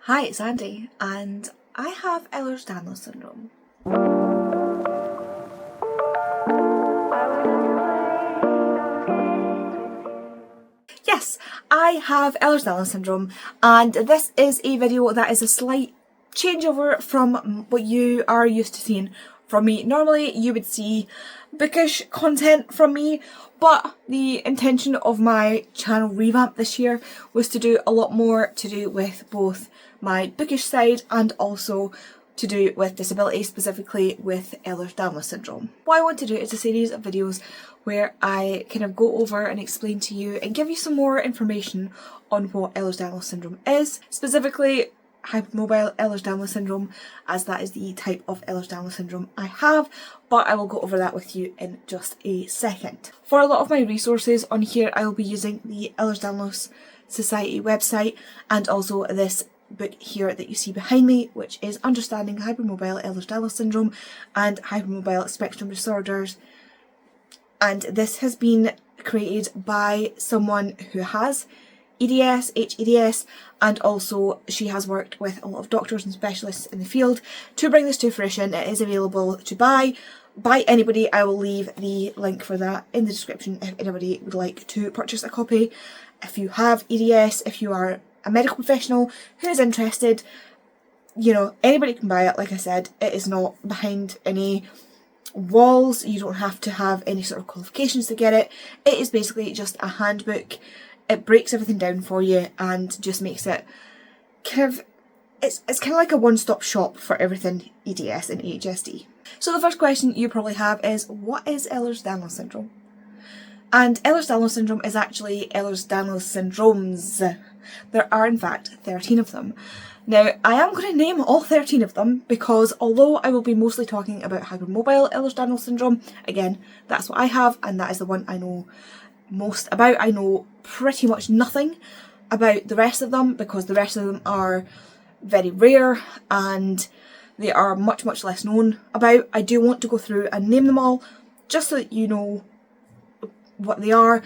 Hi, it's Andy, and I have Ehlers Danlos syndrome. Yes, I have Ehlers Danlos syndrome, and this is a video that is a slight changeover from what you are used to seeing from me. Normally you would see bookish content from me, but the intention of my channel revamp this year was to do a lot more to do with both my bookish side and also to do with disability, specifically with Ehlers Danlos syndrome. What I want to do is a series of videos where I kind of go over and explain to you and give you some more information on what Ehlers Danlos syndrome is, specifically hypermobile Ehlers Danlos syndrome, as that is the type of Ehlers Danlos syndrome I have, but I will go over that with you in just a second. For a lot of my resources on here, I will be using the Ehlers Danlos Society website and also this book here that you see behind me, which is Understanding Hypermobile Ehlers Danlos Syndrome and Hypermobile Spectrum Disorders. And this has been created by someone who has EDS, HEDS, and also she has worked with a lot of doctors and specialists in the field to bring this to fruition. It is available to buy by anybody. I will leave the link for that in the description if anybody would like to purchase a copy. If you have EDS, if you are a medical professional who is interested, you know, anybody can buy it. Like I said, it is not behind any walls. You don't have to have any sort of qualifications to get it. It is basically just a handbook. It breaks everything down for you and just makes it kind of, it's kind of like a one-stop shop for everything EDS and HSD. So the first question you probably have is, what is Ehlers Danlos syndrome? And Ehlers Danlos syndrome is actually Ehlers Danlos syndromes. There are in fact 13 of them. Now, I am going to name all 13 of them because although I will be mostly talking about hypermobile Ehlers Danlos syndrome, again, that's what I have and that is the one I know most about. I know pretty much nothing about the rest of them because the rest of them are very rare and they are much less known about. I do want to go through and name them all just so that you know what they are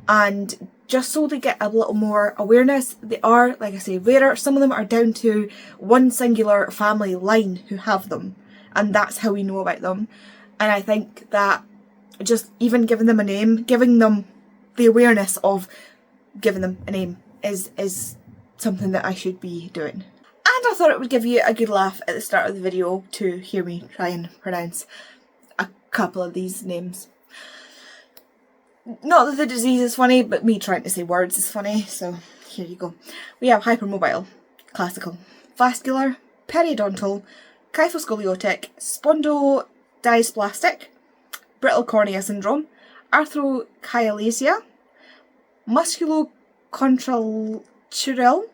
and just so they get a little more awareness. They are, like I say, rarer. Some of them are down to one singular family line who have them, and that's how we know about them. And I think that just even giving them a name, giving them the awareness of giving them a name is something that I should be doing. And I thought it would give you a good laugh at the start of the video to hear me try and pronounce a couple of these names. Not that the disease is funny, but me trying to say words is funny, so here you go. We have hypermobile, classical, vascular, periodontal, kyphoscoliotic, spondylodysplastic, brittle cornea syndrome, arthrochalasia, musculocontractural,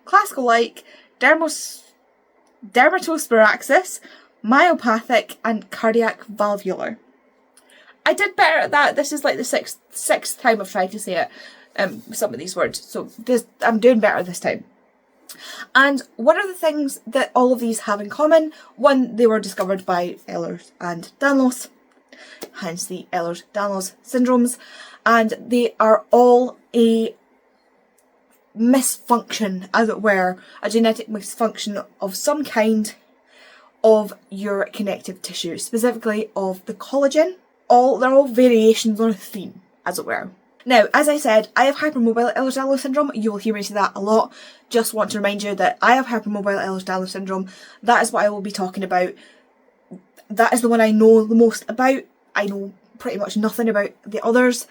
classical-like, dermatosparaxis, myopathic, and cardiac valvular. I did better at that. This is like the sixth time I've tried to say it, some of these words, so I'm doing better this time. And one of the things that all of these have in common, one, they were discovered by Ehlers and Danlos, hence the Ehlers Danlos syndromes, and they are all a misfunction, as it were, a genetic misfunction of some kind of your connective tissue, specifically of the collagen. They're all variations on a theme, as it were. Now, as I said, I have hypermobile Ehlers Danlos syndrome. You will hear me say that a lot. Just want to remind you that I have hypermobile Ehlers Danlos syndrome. That is what I will be talking about. That is the one I know the most about. I know pretty much nothing about the others.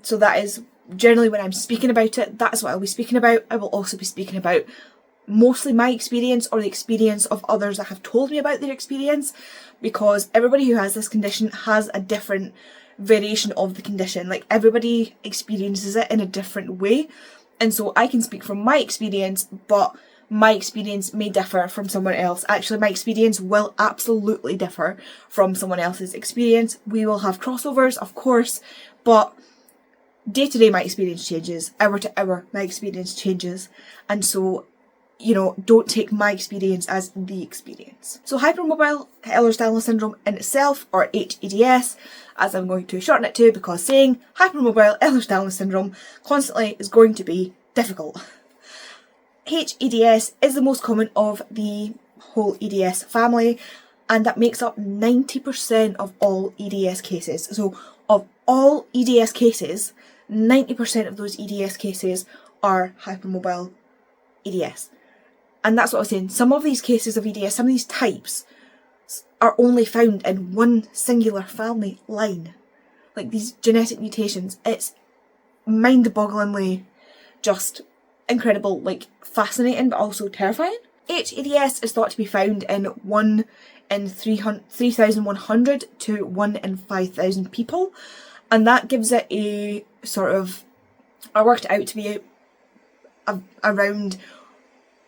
So that is generally when I'm speaking about it, that is what I'll be speaking about. I will also be speaking about mostly my experience or the experience of others that have told me about their experience, because everybody who has this condition has a different variation of the condition. Like, everybody experiences it in a different way, and so I can speak from my experience, but my experience may differ from someone else. Actually, my experience will absolutely differ from someone else's experience. We will have crossovers, of course, but day to day my experience changes, hour to hour my experience changes, and so, you know, don't take my experience as the experience. So hypermobile Ehlers Danlos syndrome in itself, or HEDS, as I'm going to shorten it to, because saying hypermobile Ehlers Danlos syndrome constantly is going to be difficult. HEDS is the most common of the whole EDS family, and that makes up 90% of all EDS cases. So of all EDS cases, 90% of those EDS cases are hypermobile EDS. And that's what I was saying. Some of these cases of EDS, some of these types, are only found in one singular family line. Like these genetic mutations. It's mind-bogglingly just incredible, like fascinating, but also terrifying. HEDS is thought to be found in 1 in 3,100 to 1 in 5,000 people. And that gives it a sort of, I worked it out to be around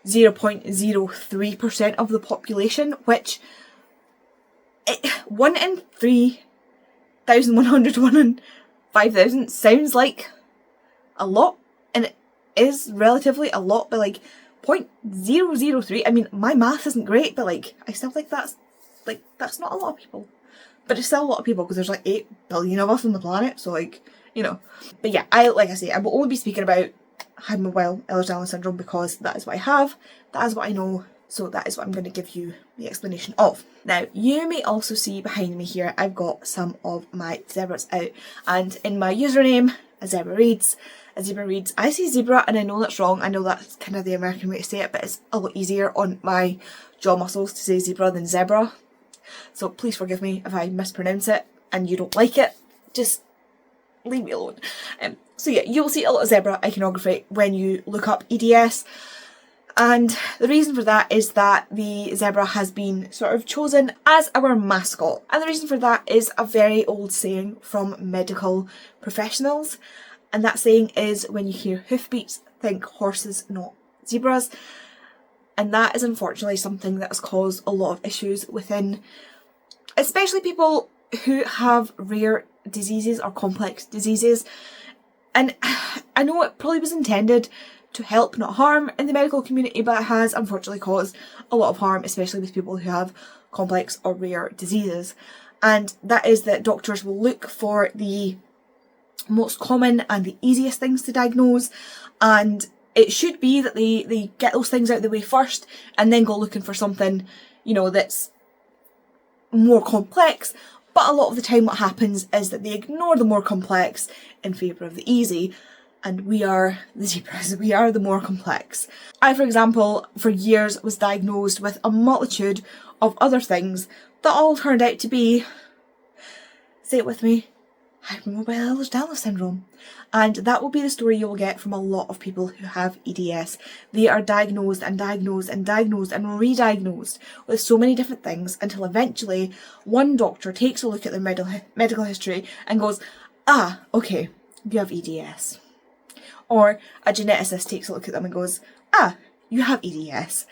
0.03% of the population, which 1 in 3,100 to 1 in 5,000 sounds like a lot, and it is relatively a lot, but like 0.003, I mean, my math isn't great, but like, I still think that's not a lot of people. But it's still a lot of people because there's like 8 billion of us on the planet, so like, you know. But yeah, I will only be speaking about hypermobile Ehlers Danlos syndrome because that is what I have, that is what I know, so that is what I'm going to give you the explanation of. Now, you may also see behind me here, I've got some of my zebras out, and in my username, AZebraReads, I say zebra, and I know that's wrong, I know that's kind of the American way to say it, but it's a lot easier on my jaw muscles to say zebra than zebra. So please forgive me if I mispronounce it and you don't like it, just leave me alone. So yeah, you'll see a lot of zebra iconography when you look up EDS, and the reason for that is that the zebra has been sort of chosen as our mascot, and the reason for that is a very old saying from medical professionals, and that saying is, when you hear hoofbeats, think horses, not zebras. And that is unfortunately something that has caused a lot of issues within, especially people who have rare diseases or complex diseases. And I know it probably was intended to help, not harm, in the medical community, but it has unfortunately caused a lot of harm, especially with people who have complex or rare diseases. And that is that doctors will look for the most common and the easiest things to diagnose, and it should be that they get those things out of the way first and then go looking for something, you know, that's more complex. But a lot of the time what happens is that they ignore the more complex in favour of the easy, and we are the zebras, we are the more complex. I, for example, for years was diagnosed with a multitude of other things that all turned out to be, say it with me, hypermobile Ehlers Danlos syndrome. And that will be the story you will get from a lot of people who have EDS. They are diagnosed and diagnosed and diagnosed and re-diagnosed with so many different things until eventually one doctor takes a look at their medical history and goes, ah, okay, you have EDS. Or a geneticist takes a look at them and goes, ah, you have EDS.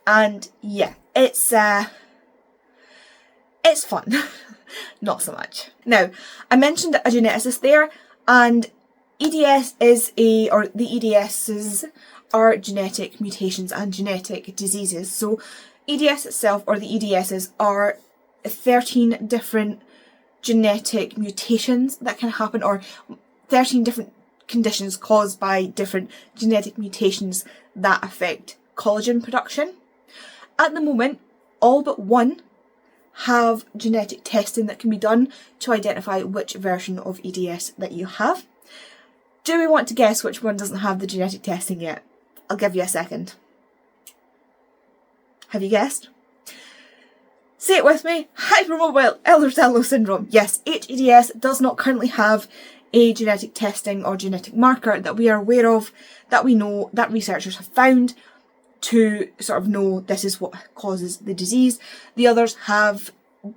And yeah, it's fun. Not so much. Now, I mentioned a geneticist there, and EDS the EDSs are genetic mutations and genetic diseases. So EDS itself, or the EDSs, are 13 different genetic mutations that can happen, or 13 different conditions caused by different genetic mutations that affect collagen production. At the moment, all but one have genetic testing that can be done to identify which version of EDS that you have. Do we want to guess which one doesn't have the genetic testing yet? I'll give you a second. Have you guessed? Say it with me. Hypermobile Ehlers Danlos syndrome. Yes, HEDS does not currently have a genetic testing or genetic marker that we are aware of, that we know, that researchers have found to sort of know this is what causes the disease. The others have,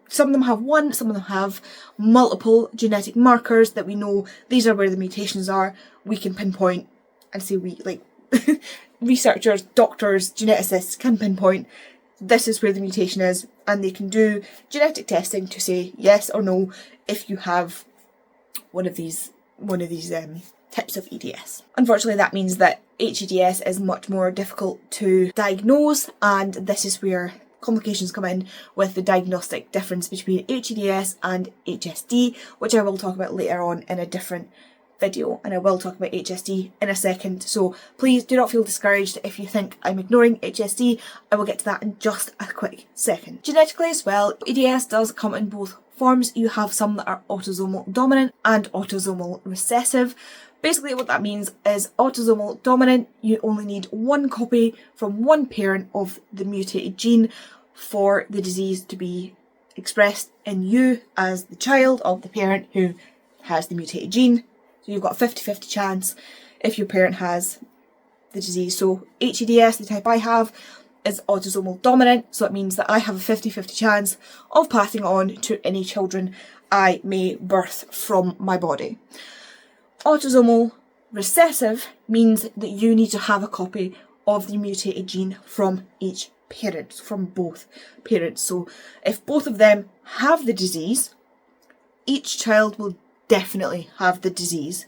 some of them have one, some of them have multiple genetic markers that we know these are where the mutations are. We can pinpoint and say researchers, doctors, geneticists can pinpoint this is where the mutation is, and they can do genetic testing to say yes or no if you have one of these types of EDS. Unfortunately, that means that HEDS is much more difficult to diagnose, and this is where complications come in with the diagnostic difference between HEDS and HSD, which I will talk about later on in a different video, and I will talk about HSD in a second, so please do not feel discouraged if you think I'm ignoring HSD. I will get to that in just a quick second. Genetically as well, EDS does come in both forms. You have some that are autosomal dominant and autosomal recessive. Basically what that means is autosomal dominant, you only need one copy from one parent of the mutated gene for the disease to be expressed in you as the child of the parent who has the mutated gene. So you've got a 50-50 chance if your parent has the disease. So HEDS, the type I have, is autosomal dominant, so it means that I have a 50-50 chance of passing on to any children I may birth from my body. Autosomal recessive means that you need to have a copy of the mutated gene from each parent, from both parents. So if both of them have the disease, each child will definitely have the disease.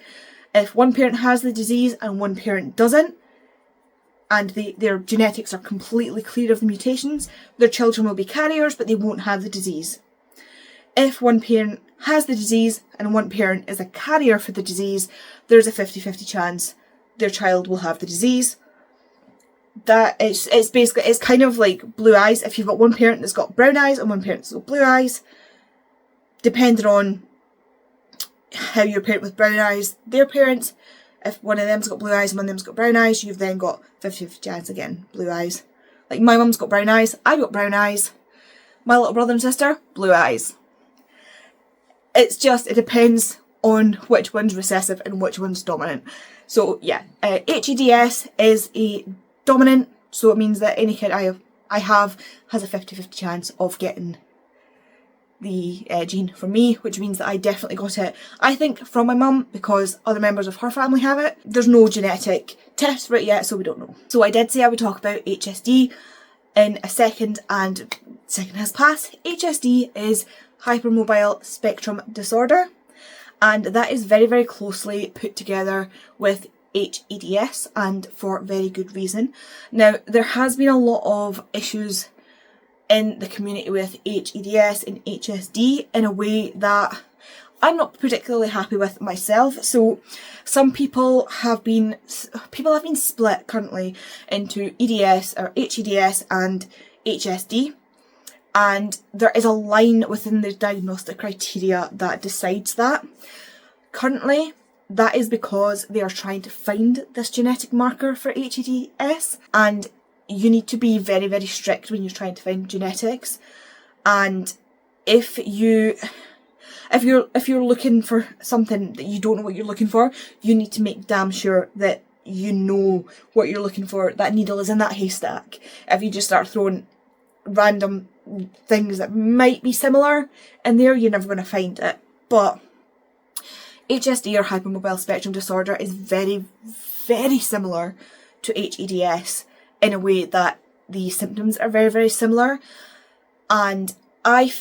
If one parent has the disease and one parent doesn't, and their genetics are completely clear of the mutations, their children will be carriers, but they won't have the disease. If one parent has the disease and one parent is a carrier for the disease, there's a 50-50 chance their child will have the disease. It's basically, it's kind of like blue eyes. If you've got one parent that's got brown eyes and one parent that's got blue eyes, depending on how your parent with brown eyes, their parents, if one of them's got blue eyes and one of them's got brown eyes, you've then got 50-50 chance again, blue eyes. Like my mum's got brown eyes, I've got brown eyes, my little brother and sister, blue eyes. It depends on which one's recessive and which one's dominant. So yeah, HEDS is a dominant, so it means that any kid I have has a 50-50 chance of getting the gene from me, which means that I definitely got it, I think, from my mum, because other members of her family have it. There's no genetic test for it yet, so we don't know. So I did say I would talk about HSD in a second, and second has passed. HSD is hypermobile spectrum disorder, and that is very, very closely put together with HEDS, and for very good reason. Now, there has been a lot of issues in the community with HEDS and HSD in a way that I'm not particularly happy with myself. So some people have been split currently into EDS or HEDS and HSD, and there is a line within the diagnostic criteria that decides that. Currently, that is because they are trying to find this genetic marker for HEDS, and you need to be very, very strict when you're trying to find genetics. And if you're looking for something that you don't know what you're looking for, you need to make damn sure that you know what you're looking for. That needle is in that haystack. If you just start throwing random things that might be similar in there, you're never going to find it. But HSD, or hypermobile spectrum disorder, is very, very similar to HEDS in a way that the symptoms are very, very similar. And I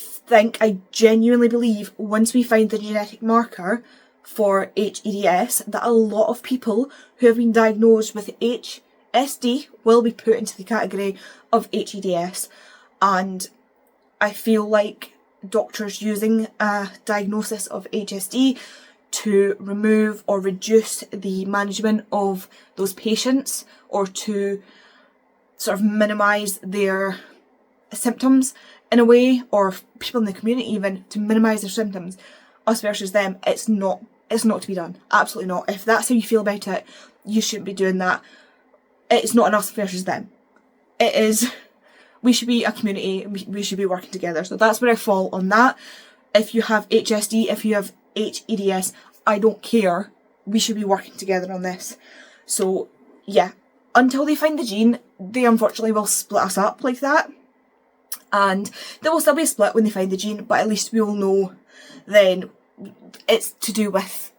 genuinely believe once we find the genetic marker for HEDS, that a lot of people who have been diagnosed with HSD will be put into the category of HEDS. And I feel like doctors using a diagnosis of HSD to remove or reduce the management of those patients, or to sort of minimise their symptoms in a way, or people in the community even, to minimise their symptoms, us versus them, it's not to be done. Absolutely not. If that's how you feel about it, you shouldn't be doing that. It's not an us versus them. It is, we should be a community, we should be working together. So that's where I fall on that. If you have HSD, if you have HEDS, I don't care. We should be working together on this. So yeah, until they find the gene, they unfortunately will split us up like that. And there will still be a split when they find the gene, but at least we will know then it's to do with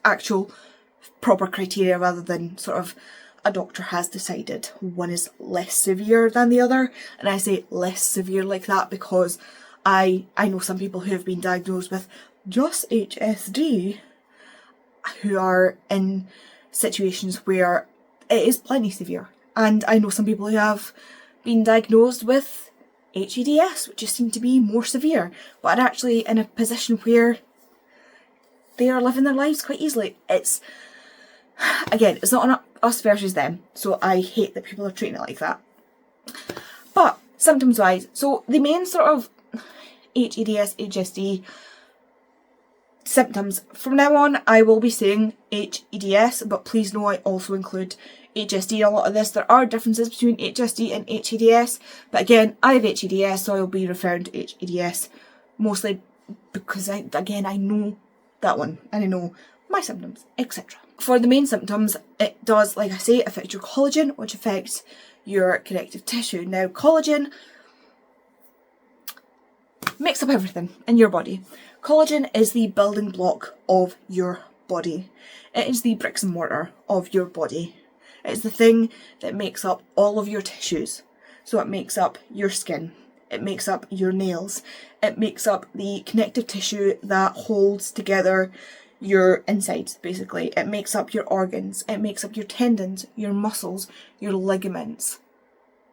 actual proper criteria, rather than sort of a doctor has decided one is less severe than the other. And I say less severe like that because I know some people who have been diagnosed with just HSD who are in situations where it is plenty severe. And I know some people who have been diagnosed with HEDS, which just seem to be more severe, but are actually in a position where they are living their lives quite easily. It's, again, it's not an us versus them, so I hate that people are treating it like that. But symptoms wise, so the main sort of HEDS, HSD symptoms, from now on I will be saying HEDS, but please know I also include HSD in a lot of this. There are differences between HSD and HEDS, but again, I have HEDS, so I'll be referring to HEDS mostly because I know that one and I know my symptoms, etc. For the main symptoms, it does, like I say, affect your collagen, which affects your connective tissue. Now, collagen makes up everything in your body. Collagen is the building block of your body. It is the bricks and mortar of your body. It's the thing that makes up all of your tissues. So it makes up your skin, it makes up your nails, it makes up the connective tissue that holds together your insides, basically. It makes up your organs, it makes up your tendons, your muscles, your ligaments.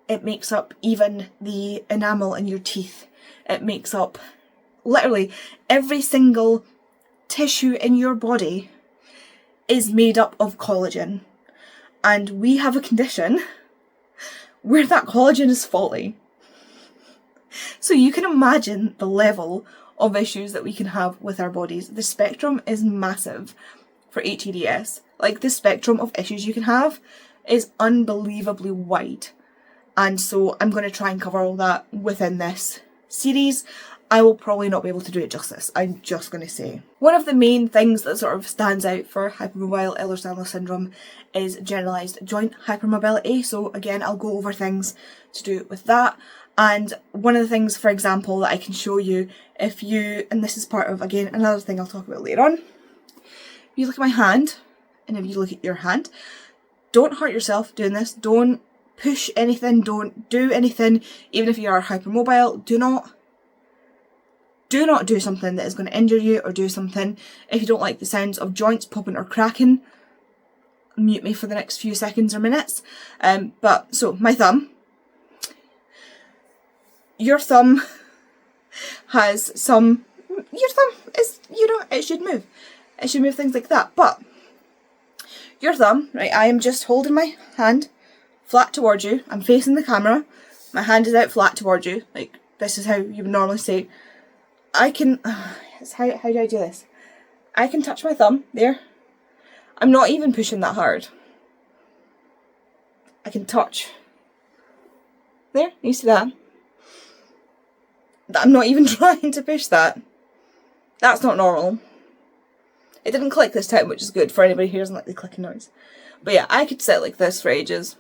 It makes up even the enamel in your teeth. It makes up literally every single tissue in your body is made up of collagen. And we have a condition where that collagen is faulty. So you can imagine the level of issues that we can have with our bodies. The spectrum is massive for HEDS. Like, the spectrum of issues you can have is unbelievably wide. And so I'm going to try and cover all that within this series. I will probably not be able to do it justice, I'm just going to say. One of the main things that sort of stands out for hypermobile Ehlers Danlos syndrome is generalised joint hypermobility. So again, I'll go over things to do with that. And one of the things, for example, that I can show you, if you, and this is part of, again, another thing I'll talk about later on. If you look at my hand, and if you look at your hand, don't hurt yourself doing this. Don't push anything, don't do anything, even if you are hypermobile. Do not do something that is going to injure you, or do something, if you don't like the sounds of joints popping or cracking, mute me for the next few seconds or minutes. So my thumb, your thumb has some, your thumb is, it should move. It should move things like that. But your thumb, right, I am just holding my hand flat towards you. I'm facing the camera. My hand is out flat towards you. Like, this is how you would normally say. I can, how do I do this? I can touch my thumb there. I'm not even pushing that hard. I can touch. There, you see that? I'm not even trying to push that. That's not normal. It didn't click this time, which is good for anybody who doesn't like the clicking noise. But yeah, I could sit like this for ages.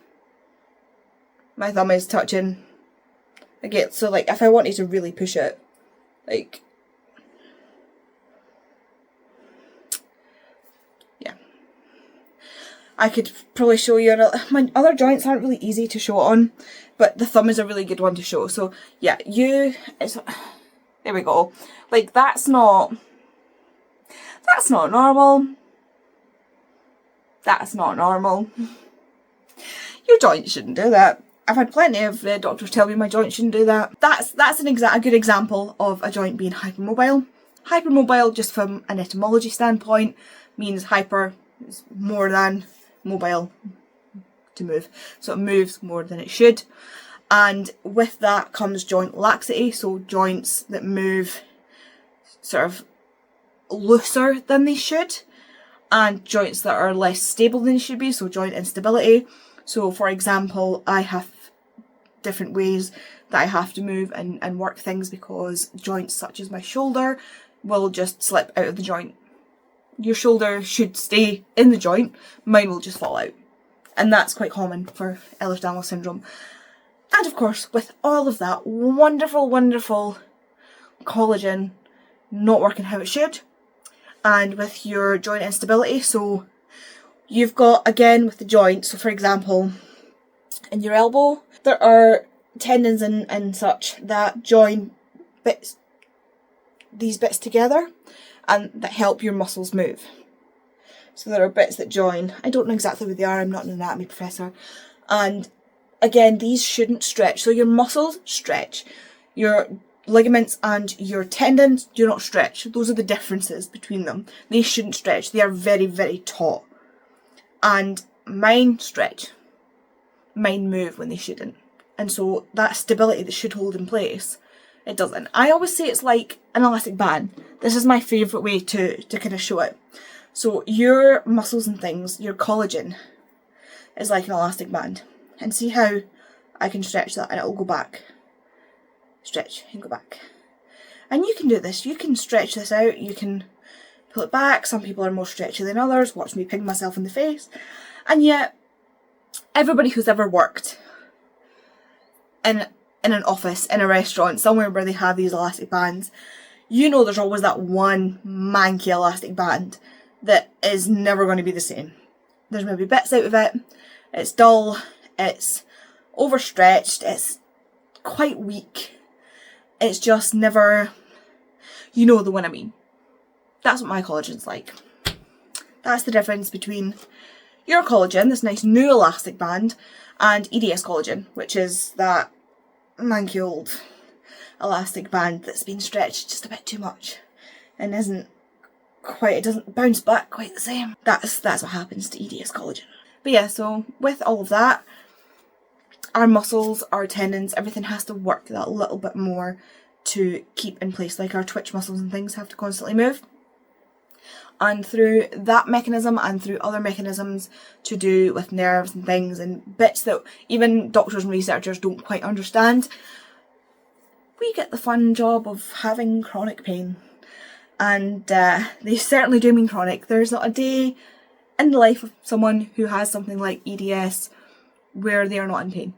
My thumb is touching. Again, so like if I wanted to really push it, like, yeah. I could probably show you, my other joints aren't really easy to show on, but the thumb is a really good one to show. So yeah, there we go. Like, that's not normal. That's not normal. Your joints shouldn't do that. I've had plenty of doctors tell me my joints shouldn't do that. That's a good example of a joint being hypermobile. Hypermobile, just from an etymology standpoint, means hyper is more than, mobile, to move. So it moves more than it should. And with that comes joint laxity, so joints that move sort of looser than they should, and joints that are less stable than they should be, so joint instability. So for example, I have different ways that I have to move and work things, because joints such as my shoulder will just slip out of the joint. Your shoulder should stay in the joint, mine will just fall out. And that's quite common for Ehlers Danlos syndrome. And of course, with all of that wonderful, wonderful collagen not working how it should, and with your joint instability, so you've got, again, with the joint, so for example, in your elbow, there are tendons and such that join these bits together and that help your muscles move. So there are bits that join. I don't know exactly what they are, I'm not an anatomy professor. And again, these shouldn't stretch. So your muscles stretch. Your ligaments and your tendons do not stretch. Those are the differences between them. They shouldn't stretch. They are very, very taut. And mine stretch. Mine move when they shouldn't. And so that stability that should hold in place, it doesn't. I always say it's like an elastic band. This is my favourite way to kind of show it. So your muscles and things, your collagen is like an elastic band. And see how I can stretch that and it'll go back. Stretch and go back. And you can do this. You can stretch this out. You can pull it back. Some people are more stretchy than others. Watch me ping myself in the face. And yet, everybody who's ever worked in an office, in a restaurant, somewhere where they have these elastic bands, you know there's always that one manky elastic band that is never going to be the same. There's maybe bits out of it. It's dull. It's overstretched. It's quite weak. It's just never, you know the one I mean. That's what my collagen's like. That's the difference between your collagen, this nice new elastic band, and EDS collagen, which is that manky old elastic band that's been stretched just a bit too much and isn't quite, it doesn't bounce back quite the same. That's what happens to EDS collagen. But yeah, so with all of that, our muscles, our tendons, everything has to work that little bit more to keep in place. Like our twitch muscles and things have to constantly move. And through that mechanism and through other mechanisms to do with nerves and things and bits that even doctors and researchers don't quite understand, we get the fun job of having chronic pain. And they certainly do mean chronic. There's not a day in the life of someone who has something like EDS where they are not in pain.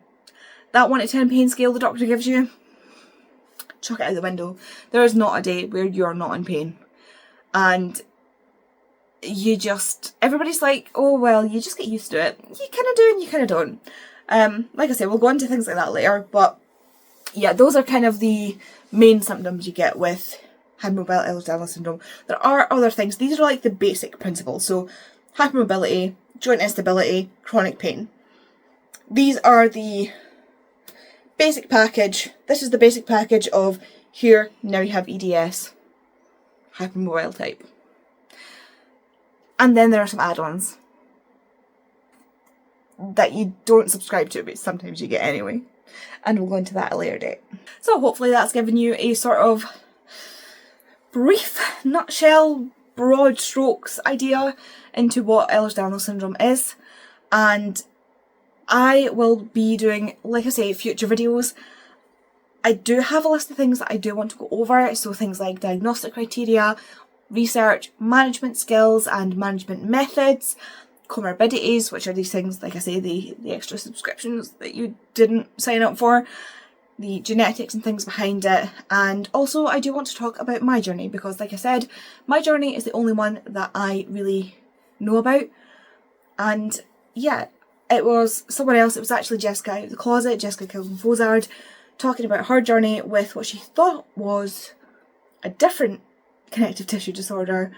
That 1 to 10 pain scale the doctor gives you, chuck it out the window. There is not a day where you're not in pain. And you just, everybody's like, oh well, you just get used to it. You kind of do and you kind of don't. Like I say, we'll go into things like that later, but yeah, those are kind of the main symptoms you get with hypermobile Ehlers Danlos syndrome. There are other things. These are like the basic principles. So hypermobility, joint instability, chronic pain. These are the basic package. This is the basic package of here, now you have EDS, hypermobile type. And then there are some add-ons that you don't subscribe to, but sometimes you get anyway. And we'll go into that at a later date. So hopefully that's given you a sort of brief, nutshell, broad strokes idea into what Ehlers Danlos syndrome is. And I will be doing, like I say, future videos. I do have a list of things that I do want to go over. So things like diagnostic criteria, research, management skills and management methods, comorbidities, which are these things, like I say, the extra subscriptions that you didn't sign up for, the genetics and things behind it. And also I do want to talk about my journey because, like I said, my journey is the only one that I really know about. And yeah, it was someone else. It was actually Jessica out of the closet, Jessica Kilden-Fozard, talking about her journey with what she thought was a different connective tissue disorder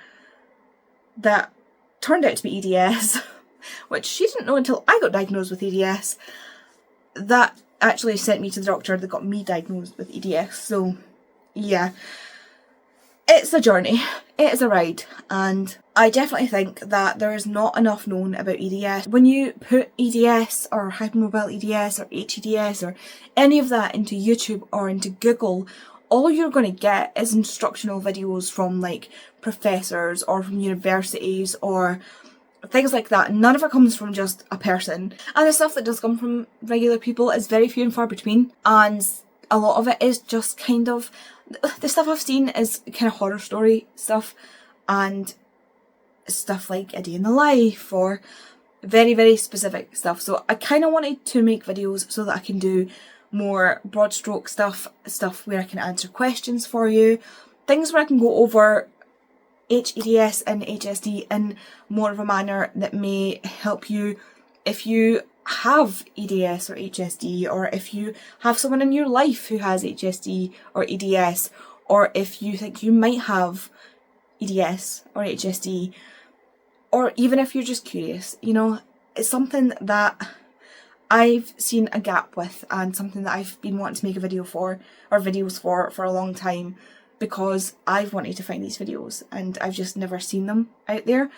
that turned out to be EDS, which she didn't know until I got diagnosed with EDS. That actually sent me to the doctor that got me diagnosed with EDS. So yeah, it's a journey, it is a ride, and I definitely think that there is not enough known about EDS. When you put EDS or hypermobile EDS or HEDS or any of that into YouTube or into Google, all you're going to get is instructional videos from like professors or from universities or things like that. None of it comes from just a person. And the stuff that does come from regular people is very few and far between. And a lot of it is just kind of, the stuff I've seen is kind of horror story stuff and stuff like A Day in the Life or very, very specific stuff. So I kind of wanted to make videos so that I can do more broad stroke stuff where I can answer questions for you, things where I can go over HEDS and HSD in more of a manner that may help you if you have EDS or HSD, or if you have someone in your life who has HSD or EDS, or if you think you might have EDS or HSD, or even if you're just curious. You know, it's something that I've seen a gap with, and something that I've been wanting to make a video for, or videos for a long time, because I've wanted to find these videos and I've just never seen them out there.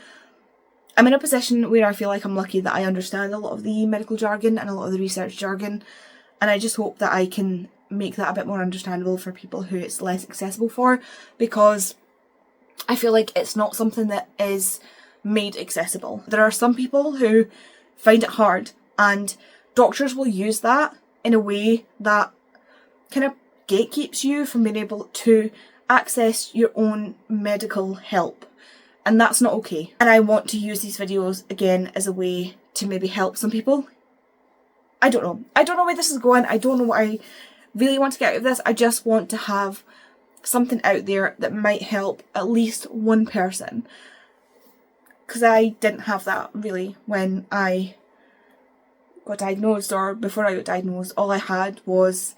I'm in a position where I feel like I'm lucky that I understand a lot of the medical jargon and a lot of the research jargon, and I just hope that I can make that a bit more understandable for people who it's less accessible for, because I feel like it's not something that is made accessible. There are some people who find it hard, and doctors will use that in a way that kind of gatekeeps you from being able to access your own medical help, and that's not okay. And I want to use these videos again as a way to maybe help some people. I don't know where this is going. I don't know what I really want to get out of this. I just want to have something out there that might help at least one person, because I didn't have that really when I got diagnosed, or before I got diagnosed. All I had was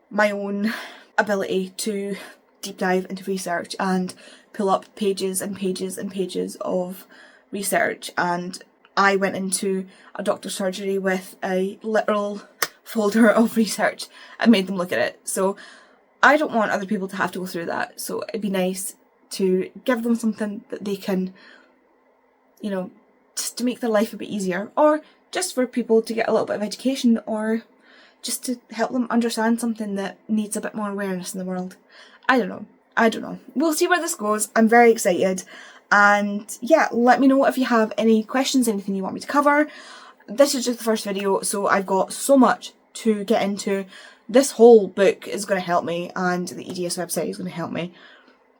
my own ability to deep dive into research and pull up pages and pages and pages of research, and I went into a doctor's surgery with a literal folder of research and made them look at it. So I don't want other people to have to go through that, so it'd be nice to give them something that they can, you know, just to make their life a bit easier, or just for people to get a little bit of education, or just to help them understand something that needs a bit more awareness in the world. I don't know. We'll see where this goes. I'm very excited. And yeah, let me know if you have any questions, anything you want me to cover. This is just the first video, so I've got so much to get into. This whole book is going to help me, and the EDS website is going to help me.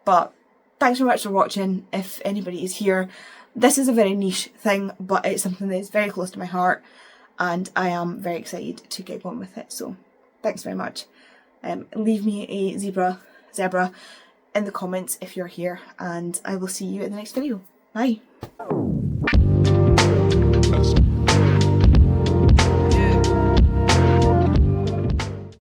But thanks so much for watching, if anybody is here. This is a very niche thing, but it's something that is very close to my heart, and I am very excited to get going with it. So thanks very much. Leave me a zebra in the comments if you're here, and I will see you in the next video. Bye.